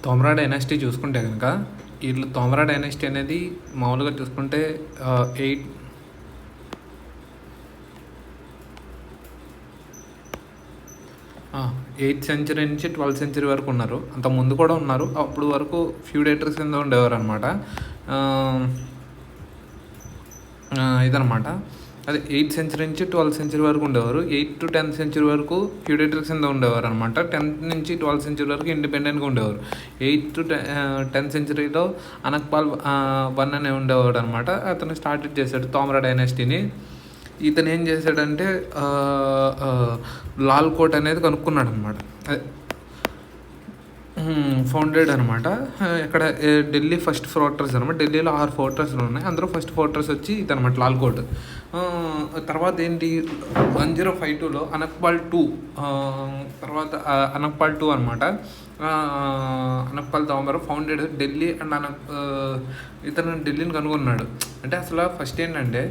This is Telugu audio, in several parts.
తోమరా డైనాసిటీ చూసుకుంటే కనుక వీళ్ళు తోమరా డైనాసిటీ అనేది మామూలుగా చూసుకుంటే ఎయిట్ ఎయిత్ సెంచరీ నుంచి 12th సెంచరీ వరకు ఉన్నారు. అంత ముందు కూడా ఉన్నారు. అప్పుడు వరకు ఫ్యూడేటర్స్ కింద ఉండేవారు అనమాట. ఇదనమాట. అదే 8th సెంచరీ నుంచి 12th సెంచరీ వరకు ఉండేవారు. 8th to 10th సెంచరీ వరకు ఫ్యూడేటర్స్ కింద ఉండేవారు అనమాట. 10th నుంచి 12th సెంచరీ వరకు ఇండిపెండెంట్గా ఉండేవారు. 8th to 10th సెంచరీలో అనక్పాల్ వన్ అనే ఉండేవాడు అనమాట. అతను స్టార్ట్ చేశాడు తోమరా డైనాసిటీని. ఇతను ఏం చేశాడంటే లాల్ కోట్ అనేది కనుక్కున్నాడు అనమాట. ఫౌండెడ్ అనమాట. ఇక్కడ ఢిల్లీ ఫస్ట్ ఫోర్ట్రెస్ అనమాట. ఢిల్లీలో 6 ఫోర్ట్రెస్లు ఉన్నాయి. అందులో ఫస్ట్ ఫోర్ట్రెస్ వచ్చి ఇదనమాట లాల్ కోట్. తర్వాత ఏంటి 1052లో అనక్పాల్ 2 తర్వాత అనక్పాల్ 2 అనమాట. అనక్పాల్ తోమర ఫౌండెడ్ ఢిల్లీ అండ్ ఇతను ఢిల్లీని కనుగొన్నాడు. అంటే అసలు ఫస్ట్ ఏంటంటే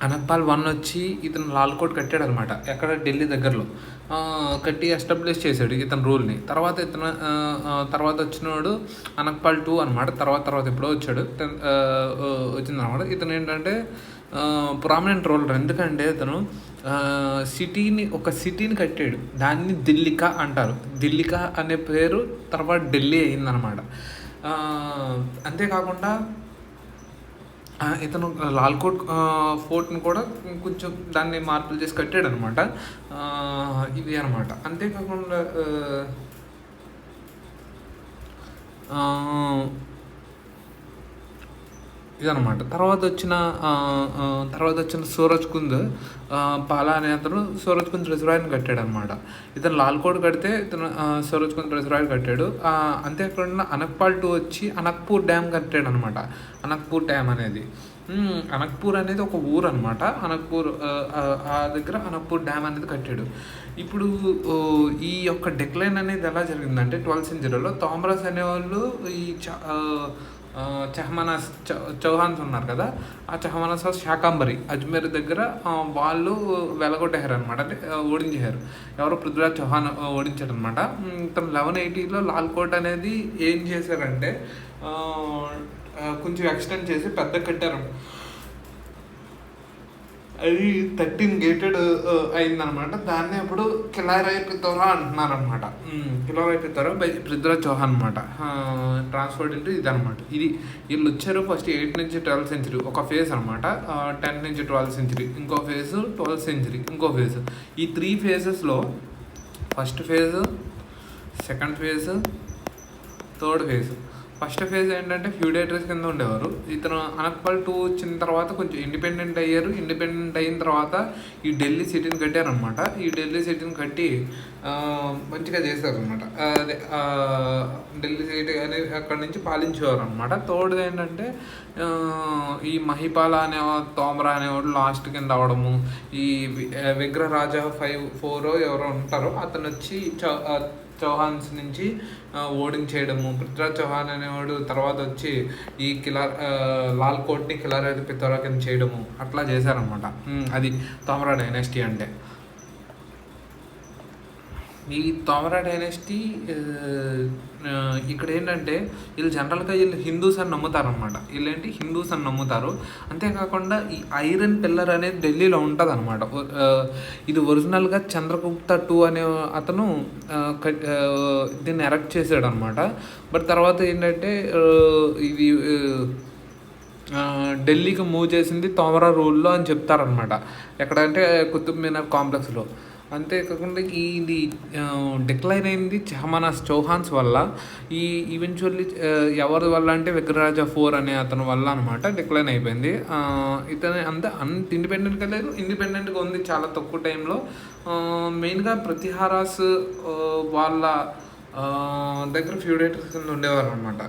అనక్పాల్ 1 వచ్చి ఇతను లాల్ కోట్ కట్టాడు అనమాట. ఎక్కడ ఢిల్లీ దగ్గరలో కట్టి ఎస్టాబ్లిష్ చేశాడు ఇతను రూల్ని. తర్వాత తర్వాత వచ్చినవాడు అనక్పాల్ 2 అనమాట. తర్వాత ఎప్పుడో వచ్చాడు వచ్చిందనమాట. ఇతను ఏంటంటే ప్రామినెంట్ రోల్. ఎందుకంటే ఇతను ఒక సిటీని కట్టాడు. దాన్ని దిల్లికా అంటారు. దిల్లికా అనే పేరు తర్వాత ఢిల్లీ అయిందనమాట. అంతేకాకుండా ఇతను లాల్కోట్ ఫోర్ట్ని కూడా కొంచెం దాన్ని మార్పులు చేసి కట్టాడు అనమాట. ఇది అనమాట. అంతేకాకుండా ఇదనమాట. తర్వాత వచ్చిన సూరజ్ కుంద్ పాలా అనే అతను సూరజ్ కుంద్ రిజర్వాయర్ని కట్టాడు అనమాట. ఇతను లాల్ కోట్ కడితే ఇతను సూరజ్ కుంద్ రిజర్వాయర్ కట్టాడు. అంతేకాకుండా అనక్పాల్ 2 వచ్చి అనక్పూర్ డ్యామ్ కట్టాడు అనమాట. అనక్పూర్ డ్యామ్ అనేది అనక్పూర్ అనేది ఒక ఊరు అనమాట. అనక్పూర్ ఆ దగ్గర అనక్పూర్ డ్యామ్ అనేది కట్టాడు. ఇప్పుడు ఈ యొక్క డిక్లైన్ అనేది ఎలా జరిగిందంటే 12th సెంచరీలో తోమరస్ అనేవాళ్ళు ఈ చహమానాస్ చౌహాన్స్ ఉన్నారు కదా, ఆ చహమానాస్ శాకాంబరి అజ్మీర్ దగ్గర వాళ్ళు వెలగొట్టేశారు అనమాట. అంటే ఓడించేశారు. ఎవరో పృథ్వీరాజ్ చౌహాన్ ఓడించాడు అనమాట. తను 1180లో లాల్ కోట్ అనేది ఏం చేశారంటే కొంచెం ఎక్స్టెండ్ చేసి పెద్ద కట్టారు. అది 13 గేటెడ్ అయిందనమాట. దాన్ని అప్పుడు కిలారాయ్ పితోరా అంటున్నారనమాట. కిలారాయ్ పితోరా బై పృథ్వీరాజ్ చౌహాన్ అనమాట. ట్రాన్స్ఫర్డ్ ఇంటూ ఇది అనమాట. వీళ్ళు వచ్చారు ఫస్ట్ 8th నుంచి 12th సెంచరీ ఒక ఫేజ్ అనమాట. 10th నుంచి 12th సెంచరీ ఇంకో ఫేజ్, 12th సెంచరీ ఇంకో ఫేజ్. ఈ 3 ఫేజెస్లో first phase, second phase, third phase. First phase ఏంటంటే ఫ్యూడేటర్స్ కింద ఉండేవారు. ఇతను అనక్పాల్ 2 వచ్చిన తర్వాత కొంచెం ఇండిపెండెంట్ అయ్యారు. ఇండిపెండెంట్ అయిన తర్వాత ఈ ఢిల్లీ సిటీని కట్టారనమాట. ఈ ఢిల్లీ సిటీని కట్టి మంచిగా చేశారనమాట. అదే ఢిల్లీ సిటీ అనేది అక్కడి నుంచి పాలించేవారు అనమాట. థర్డ్ ఏంటంటే ఈ మహిపాల అనే తోమరా అనేవాడు లాస్ట్ కింద అవడము. ఈ విగ్రహరాజా 4 ఎవరో ఉంటారో అతను వచ్చి చౌహాన్స్ నుంచి ఓడించేయడము. పృథ్వీరాజ్ చౌహాన్ అనేవాడు తర్వాత వచ్చి ఈ లాల్ కోట్ని కిలారాయ్ పితోరా కింద చేయడము అట్లా చేశారనమాట. అది తోమరా డైనాసిటీ అంటే. ఈ తోమరా డైనాసిటీ ఇక్కడ ఏంటంటే జనరల్గా హిందూస్ అని నమ్ముతారనమాట. హిందూస్ అని నమ్ముతారు. అంతేకాకుండా ఈ ఐరన్ పిల్లర్ అనేది ఢిల్లీలో ఉంటుంది అనమాట. ఇది ఒరిజినల్గా చంద్రగుప్త 2 అనే అతను దీన్ని ఎరెక్ట్ చేశాడు అనమాట. బట్ తర్వాత ఏంటంటే ఇది ఢిల్లీకి మూవ్ చేసింది తోమరా రూల్లో అని చెప్తారనమాట. ఎక్కడంటే కుతుబ్ మీనార్ కాంప్లెక్స్లో. అంతేకాకుండా ఇది డిక్లైన్ అయింది చహమానాస్ చౌహాన్స్ వల్ల. ఈవెన్చువల్లీ ఎవరి వల్ల అంటే విగ్రహరాజా 4 అనే అతని వల్ల అనమాట డిక్లైన్ అయిపోయింది. ఇతను అంత ఇండిపెండెంట్గా లేదు, ఇండిపెండెంట్గా ఉంది చాలా తక్కువ టైంలో. మెయిన్గా ప్రతిహారాస్ వాళ్ళ దగ్గర ఫ్యూడేటర్స్ కింద ఉండేవారు అనమాట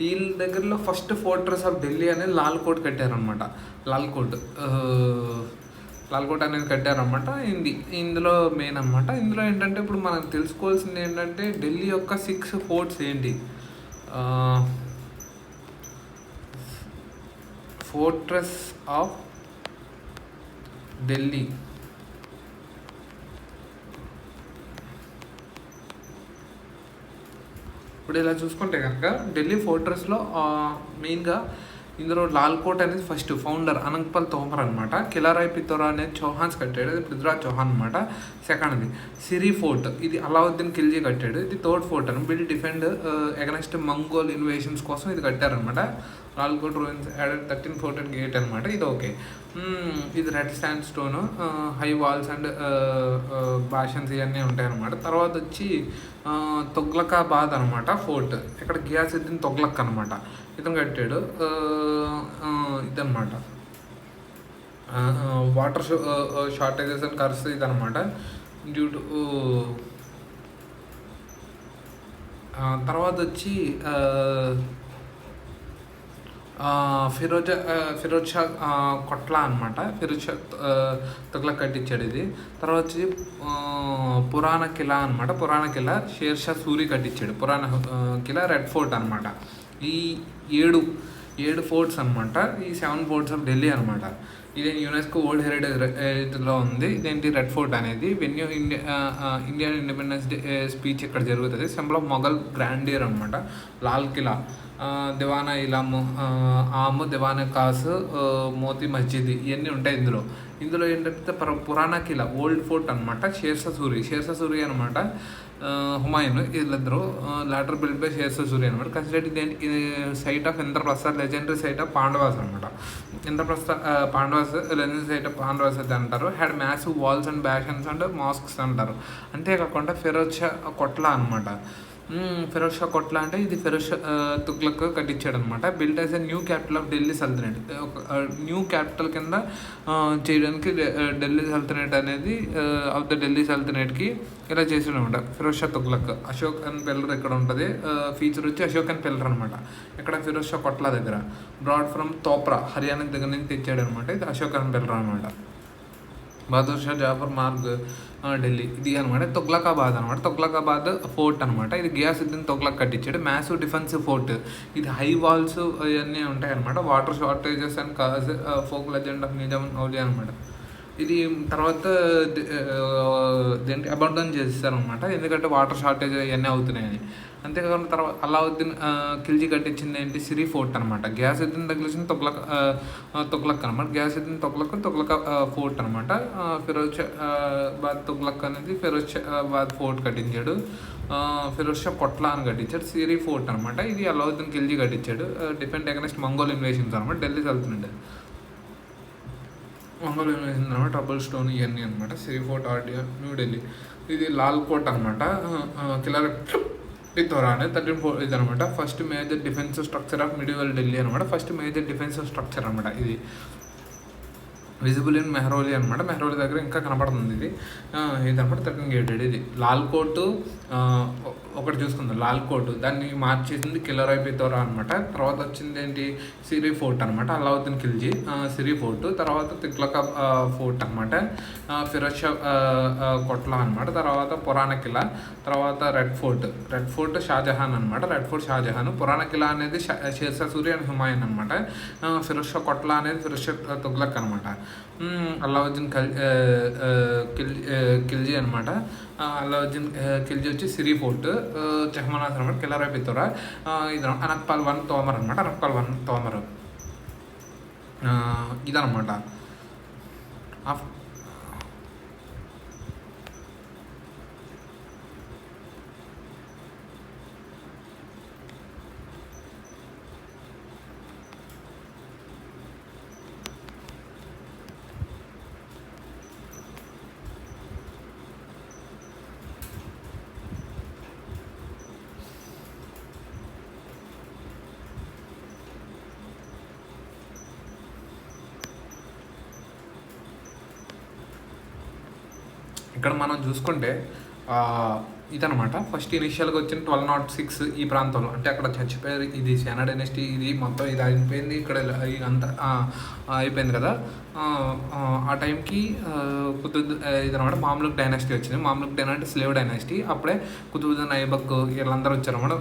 వీళ్ళ దగ్గరలో ఫస్ట్ ఫోర్ట్రెస్ ఆఫ్ ఢిల్లీ అనేది లాల్ కోట్ కట్టారనమాట. లాల్ కోట్ అనేది కట్టారనమాట. ఇందులో మెయిన్ అనమాట. ఇందులో ఏంటంటే ఇప్పుడు మనం తెలుసుకోవాల్సింది ఏంటంటే ఢిల్లీ యొక్క 6 ఫోర్ట్స్ ఏంటి. ఫోర్ట్రెస్ ఆఫ్ ఢిల్లీ ఇప్పుడు ఇలా చూసుకుంటే కనుక ఢిల్లీ ఫోర్ట్రెస్లో మెయిన్గా ఇందులో లాల్ కోట్ అనేది ఫస్ట్ ఫౌండర్ అనంగ్పాల్ తోమర్ అనమాట. కిలారాయ్ పితోరా అనేది చౌహాన్స్ కట్టాడు, ఇది పృథ్వీరాజ్ చౌహాన్ అనమాట. సెకండ్ది సిరి ఫోర్ట్, ఇది అలావుద్దీన్ ఖిల్జీ కట్టాడు. ఇది థర్డ్ ఫోర్ట్ అని built defend against Mongol invasions కోసం ఇది కట్టారనమాట. Lal Kot ruins added 1314 gate అనమాట. ఇది ఓకే. ఇది red sandstone, high walls and bastions ఇవన్నీ ఉంటాయన్నమాట. తర్వాత వచ్చి తొగ్లకాబాద్ అనమాట ఫోర్ట్, ఇక్కడ గియాసుద్దీన్ తొగ్లక్ అనమాట ఇతను కట్టాడు. ఇదనమాట వాటర్ షార్టేజెస్ అండ్ కర్స్ ఇదనమాట డ్యూ టు. తర్వాత వచ్చి ఫిరోజ్ షా కొట్లా అనమాట. ఫిరోజ్ షా తొగ్లక్ కట్టించాడు ఇది. తర్వాత వచ్చి పురాణ కిలా అనమాట. పురాణ కిలా షేర్ షా సూరి కట్టించాడు. పురాణ కిలా రెడ్ ఫోర్ట్ అనమాట. ఈ ఏడు ఫోర్ట్స్ అనమాట. ఈ 7 ఫోర్ట్స్ ఆఫ్ ఢిల్లీ అనమాట. ఇది యునెస్కో వరల్డ్ హెరిటేజ్లో ఉంది. ఇదేంటి రెడ్ ఫోర్ట్ అనేది venue Indian independence day speech ఇక్కడ జరుగుతుంది. సింబల్ ఆఫ్ మొఘల్ గ్రాండియర్ అనమాట. లాల్ కిలా, దివానా ఇలామ్, ఆమ్, దివానా కాస్, మోతీ మస్జిద్ ఇవన్నీ ఉంటాయి ఇందులో ఏంటంటే పురాణా కిలా ఓల్డ్ ఫోర్ట్ అనమాట. షేర్షా సూరి అనమాట. హుమాయూన్ వీళ్ళిద్దరు later built by Sher Shah Suri అనమాట. కన్సిడర్డ్ ఇది site of Indraprastha legendary site of Pandavas అనమాట. Indraprastha Pandavas legendary site of Pandavas అయితే అంటారు. Had massive walls and bastions and mosques అంటారు. అంతేకాకుండా ఫిరోజ్ షా కొట్లా అనమాట. ఫిరోజ్ షా కొట్లా అంటే ఇది ఫిరోజ్ షా తుగ్లక్ కట్టించాడు అనమాట. Build as a new capital of Delhi sultanate. New capital కింద చేయడానికి ఢిల్లీ సల్తనేట్ అనేది ఆఫ్ ద ఢిల్లీ సల్తనేట్కి ఇలా చేసాడు అనమాట ఫిరోజ్ షా తుగ్లక్. అశోక్ అండ్ పిల్లర్ ఇక్కడ ఉంటుంది. ఫీచర్ వచ్చి అశోక్ అండ్ పిల్లర్ అనమాట. ఇక్కడ ఫిరోజ్ షా కొట్లా దగ్గర బ్రాడ్ ఫ్రమ్ తోప్రా హర్యానా దగ్గర నుంచి తెచ్చాడు అనమాట. ఇది అశోక్ అండ్ పిల్లర్ అనమాట. బహదూర్ షా జాఫర్ మార్గ్ ఢిల్లీ ఇది అనమాట. తొగ్లకాబాద్ అనమాట. తొగ్లకాబాద్ ఫోర్ట్ అనమాట. ఇది గియాసుద్దీన్ తొగ్లక్ కట్టించాడు. Massive defensive fort. ఇది హై వాల్స్ ఇవన్నీ ఉంటాయి అనమాట. Water shortages and cause folk legend of Nizam Auliya అనమాట. ఇది తర్వాత అబండన్ చేస్తారనమాట, ఎందుకంటే వాటర్ షార్టేజ్ ఇవన్నీ అవుతున్నాయని. అంతేకాకుండా తర్వాత అలావుద్దీన్ ఖిల్జీ కట్టించింది ఏంటి సిరి ఫోర్ట్ అనమాట. గియాసుద్దీన్ తగిలించిన తొగ్లక్ అనమాట. గియాసుద్దీన్ తొగ్లక్ ఫోర్ట్ అనమాట. ఫిరోజ్ బాద్ తొగ్లక్ అనేది ఫిరోజ్ బాద్ ఫోర్ట్ కట్టించాడు. ఫిరోజ్ షా కొట్లా అని కట్టించాడు. సిరి ఫోర్ట్ అనమాట. ఇది అలావుద్దీన్ ఖిల్జీ కట్టించాడు. డిఫెండ్ అగెన్స్ట్ మంగోల్ ఇన్వేషన్స్ అనమాట. ఢిల్లీ సల్తనట్ మంగోల్ ఇన్వేషన్స్ అనమాట. ట్రబుల్ స్టోన్ ఇవన్నీ అనమాట. సిరి ఫోర్ట్ ఆర్డియా న్యూఢిల్లీ. ఇది లాల్ కోట్ అనమాట. కిలార్ పితోరా అనేది 13 ఇది అనమాట. First major defensive structure of medieval Delhi అనమాట. ఫస్ట్ మేజర్ డిఫెన్సివ్ స్ట్రక్చర్ అనమాట. ఇది విజిబుల్ ఇన్ మెహ్రౌలీ అనమాట. మెహ్రౌలీ దగ్గర ఇంకా కనపడుతుంది ఇది. ఇది అనమాట 13 గేటెడ్. ఇది లాల్ కోట్ ఒకటి చూసుకుందాం. లాల్ కోట్ దాన్ని మార్చేసింది కిలారాయ్ పితోరా అనమాట. తర్వాత వచ్చింది ఏంటి సిరి ఫోర్ట్ అనమాట. అలావుద్దీన్ ఖిల్జీ సిరి ఫోర్ట్. తర్వాత తుగ్లక్ ఫోర్ట్ అనమాట. ఫిరోజ్ షా కొట్లా అనమాట. తర్వాత పురాణ కిలా. తర్వాత రెడ్ ఫోర్ట్ షాజహాన్ అనమాట. Red Fort Shahjahan. పురాణ కిలా అనేది షేర్షా సూరి అండ్ హుమాయూన్ అనమాట. ఫిరోజ్ షా కొట్లా అనేది ఫిరోజ్ షా తుగ్లక్ అనమాట. అలావుద్దీన్ ఖిల్జీ అనమాట. అలావుద్దీన్ ఖిల్జీ వచ్చి సిరి ఫోర్ట్. చెహ్మనాస్ అనమాట. కిలారాయ్ పితోరా. ఇది అనక్పాల్ 1 తోమర్ అనమాట. అనక్పాల్ 1 తోమర్ ఇదనమాట. ఇక్కడ మనం చూసుకుంటే ఇదనమాట. ఫస్ట్ ఇనిషియల్గా వచ్చిన 1206 ఈ ప్రాంతంలో, అంటే అక్కడ చచ్చిపోయారు. ఇది సేనా డైనెస్టీ, ఇది మొత్తం ఇది అయిపోయింది. ఇక్కడ ఇదంతా అయిపోయింది కదా. ఆ టైంకి ఇదనమాట మామ్లుక్ డైనాసిటీ వచ్చింది. Mamluk dynasty slave dynasty. అప్పుడే కుతుబుద్దీన్ ఐబక్ వీళ్ళందరూ వచ్చారన్నమాట.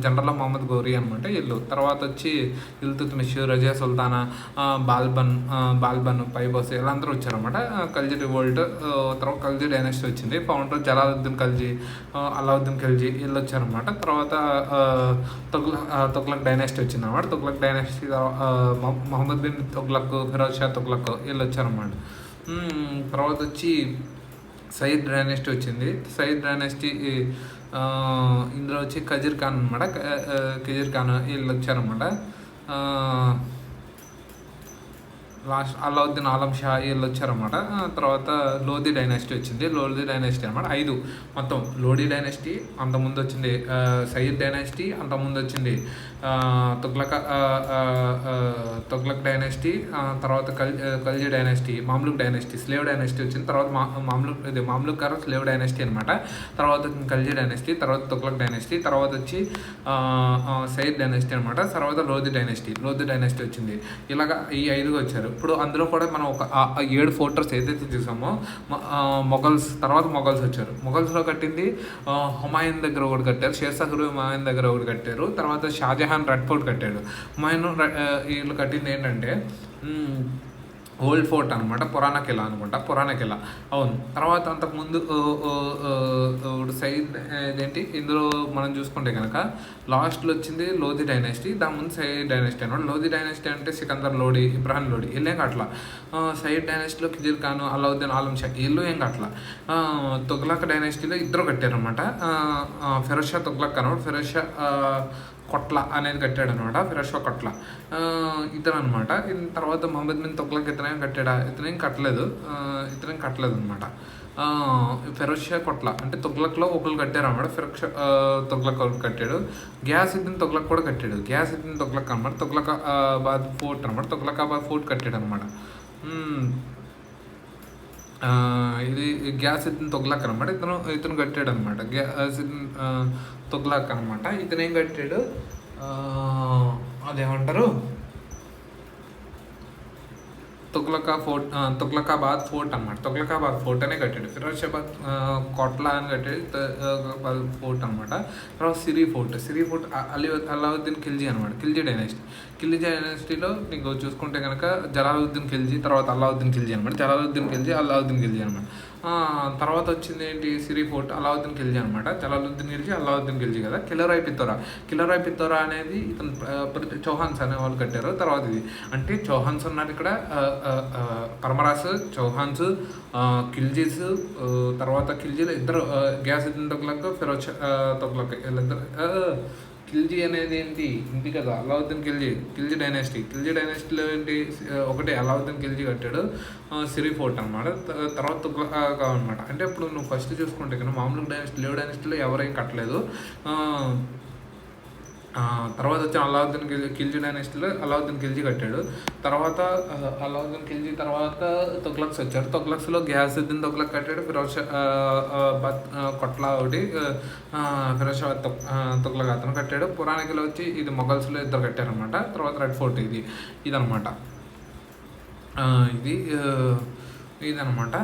జనరల్ మహమ్మద్ గోరీ అనమాట వీళ్ళు. తర్వాత వచ్చి ఇల్తుత్మిష్, రజియా సుల్తానా, బాల్బన్, పైబస్ వీళ్ళందరూ వచ్చారన్నమాట. ఖల్జీ రివోల్ట్, తర్వాత ఖల్జీ డైనాసిటీ వచ్చింది. ఫౌండర్ జలాలుద్దీన్ ఖల్జీ, అలావుద్దీన్ ఖల్జీ వీళ్ళు వచ్చారన్నమాట. తర్వాత తుగ్లక్ డైనాసిటీ వచ్చింది అనమాట. తుగ్లక్ డైనాసిటీ మహమ్మద్ బిన్ తుగ్లక్, ఫిరోజ్ షా తుగ్లక్ వీళ్ళు వచ్చారన్నమాట. తర్వాత వచ్చి సయీద్ డైనాసిటీ వచ్చింది. సయీద్ డైనాసిటీ ఇందులో వచ్చి ఖజీర్ ఖాన్ అనమాట. ఖజీర్ ఖాన్ వీళ్ళు వచ్చారన్నమాట. లాస్ట్ అలావుద్దీన్ ఆలం షా వీళ్ళు వచ్చారన్నమాట. తర్వాత లోధి డైనాసిటీ వచ్చింది. లోధి డైనాసిటీ అనమాట 5 మొత్తం. లోధి డైనాసిటీ అంతకుముందు వచ్చింది, సయీద్ డైనాసిటీ అంతకుముందు వచ్చింది, తుగ్లక్ డైనాసిటీ, తర్వాత Khalji dynasty, Mamluk dynasty, slave dynasty వచ్చింది. తర్వాత మామ్లుక్ గారు స్లేవ్ డైనాసిటీ అనమాట. తర్వాత ఖల్జీ డైనాసిటీ, తర్వాత తుగ్లక్ డైనాసిటీ, తర్వాత వచ్చి సయీద్ డైనాసిటీ అనమాట. తర్వాత లోధి డైనాసిటీ వచ్చింది. ఇలాగా ఈ 5 వచ్చారు. ఇప్పుడు అందులో కూడా మనం ఒక 7 ఫోర్ట్రెస్ ఏదైతే చూసామో మొఘల్స్ వచ్చారు. మొఘల్స్లో కట్టింది హుమాయూన్ దగ్గర ఒకటి కట్టారు, షేర్షాహురు హుమాయూన్ దగ్గర ఒకటి కట్టారు. తర్వాత షాజహాన్ రెడ్ ఫోర్ట్ కట్టాడు. హుమాయూన్ వీళ్ళు కట్టింది ఏంటంటే ఓల్డ్ ఫోర్ట్ అనమాట, పురాణ కిలా అనుకుంటా, పురాణ కిలా అవును. తర్వాత అంతకుముందు సయీద్ ఇదేంటి ఇందులో మనం చూసుకుంటే కనుక లాస్ట్లో వచ్చింది లోధి డైనాసిటీ, దాని ముందు సయీద్ డైనాసిటీ అనమాట. లోధి డైనాసిటీ అంటే సికందర్ లోడి, ఇబ్రాహిం లోడి వీళ్ళేం కట్ల. సయీద్ డైనాసిటీలో ఖిజిర్ ఖాన్, అలావుద్దీన్ ఆలం షా వీళ్ళు ఏం కట్ల. తుగ్లక్ డైనాసిటీలో ఇద్దరు కట్టారనమాట. ఫిరోజ్ షా తుగ్లక్ అనమాట. ఫిరోజ్ షా కొట్ల అనేది కట్టాడు అనమాట. ఫిరోజ్ షా కొట్ల ఇతను అనమాట. తర్వాత మహమ్మద్ బిన్ తుగ్లక్ ఇతనేం కట్టలేదు అనమాట. ఫిరోజ్ షా కొట్ల అంటే తుగ్లక్లో ఒకరు కట్టారు అనమాట. ఫిరోజ్ షా తుగ్లక్ ఒకరు కట్టాడు. గియాసుద్దీన్ తుగ్లక్ కూడా కట్టాడు. గియాసుద్దీన్ తుగ్లక్ అనమాట. తుగ్లకాబాద్ ఫోర్ట్ అనమాట. తుగ్లకాబాద్ ఫోర్ట్ కట్టాడు అనమాట. ఇది గియాసుద్దీన్ తుగ్లక్ అనమాట. ఇతను కట్టాడు అనమాట. గియాసుద్దీన్ తుగ్లక్ అనమాట. ఇతను ఏం కట్టాడు, అదేమంటారు తుగ్లకాబాద్ ఫోర్ట్ అనమాట. తుగ్లకాబాద్ ఫోర్ట్ అనే కట్టాడు. ఫిరోజాబాద్ కోట్లా అని కట్టాడు, తుగ్లకాబాద్ ఫోర్ట్ అనమాట. తర్వాత సిరీ ఫోర్ట్ అలావుద్దీన్ ఖిల్జీ అనమాట. ఖిల్జీ డైనాసిటీలో నీకు చూసుకుంటే కనుక జలాలుద్దీన్ ఖిల్జీ, తర్వాత అలావుద్దీన్ ఖిల్జీ అనమాట. అలావుద్దీన్ ఖిల్జీ అనమాట. తర్వాత వచ్చింది ఏంటి, సిరీ ఫోర్ట్, అలావుద్దీన్ ఖిల్జీ అనమాట. అలావుద్దీన్ ఖిల్జీ కదా. కిలరాయ్ పిత్తోరా అనేది ఇతను చౌహాన్స్ అనే వాళ్ళు కట్టారు. తర్వాత ఇది అంటే చౌహాన్స్ ఉన్నారు ఇక్కడ, పరమరాస్, చౌహాన్స్, ఖిల్జీస్. తర్వాత ఖిల్జీలో ఇద్దరు, గియాసుద్దీన్ తుగ్లక్, ఫిరోజ్ తుగ్లక్ వీళ్ళిద్దరు. ఖిల్జీ అనేది ఇంటి కదా, అలావుద్దీన్ ఖిల్జీ డైనాసిటీలో ఏంటి ఒకటే అలావుద్దీన్ ఖిల్జీ కట్టాడు. సిరీ ఫోర్ట్ అనమాట. తర్వాత తుగ్లక్ అనమాట. అంటే ఇప్పుడు నువ్వు ఫస్ట్ చూసుకుంటే కన్నా మామూలు డైనాసిటీలో ఎవరేం కట్టలేదు. తర్వాత వచ్చి అలావుద్దీన్ ఖిల్జీ డైనాసిటీలో అలావుద్దీన్ ఖిల్జీ కట్టాడు. తర్వాత అలావుద్దీన్ ఖిల్జీ తర్వాత తుగ్లక్స్ వచ్చారు. తుగ్లక్స్లో గియాసుద్దీన్ తుగ్లక్ కట్టాడు. ఫిరోజ్ కొట్లా ఒకటి, ఫిరోజ్ షా తుగ్లక్ అతను కట్టాడు. పురాణికలో వచ్చి ఇది మొఘల్స్లో ఇద్దరు కట్టారనమాట. తర్వాత రెడ్ ఫోర్ట్ ఇదనమాట. ఇదనమాట.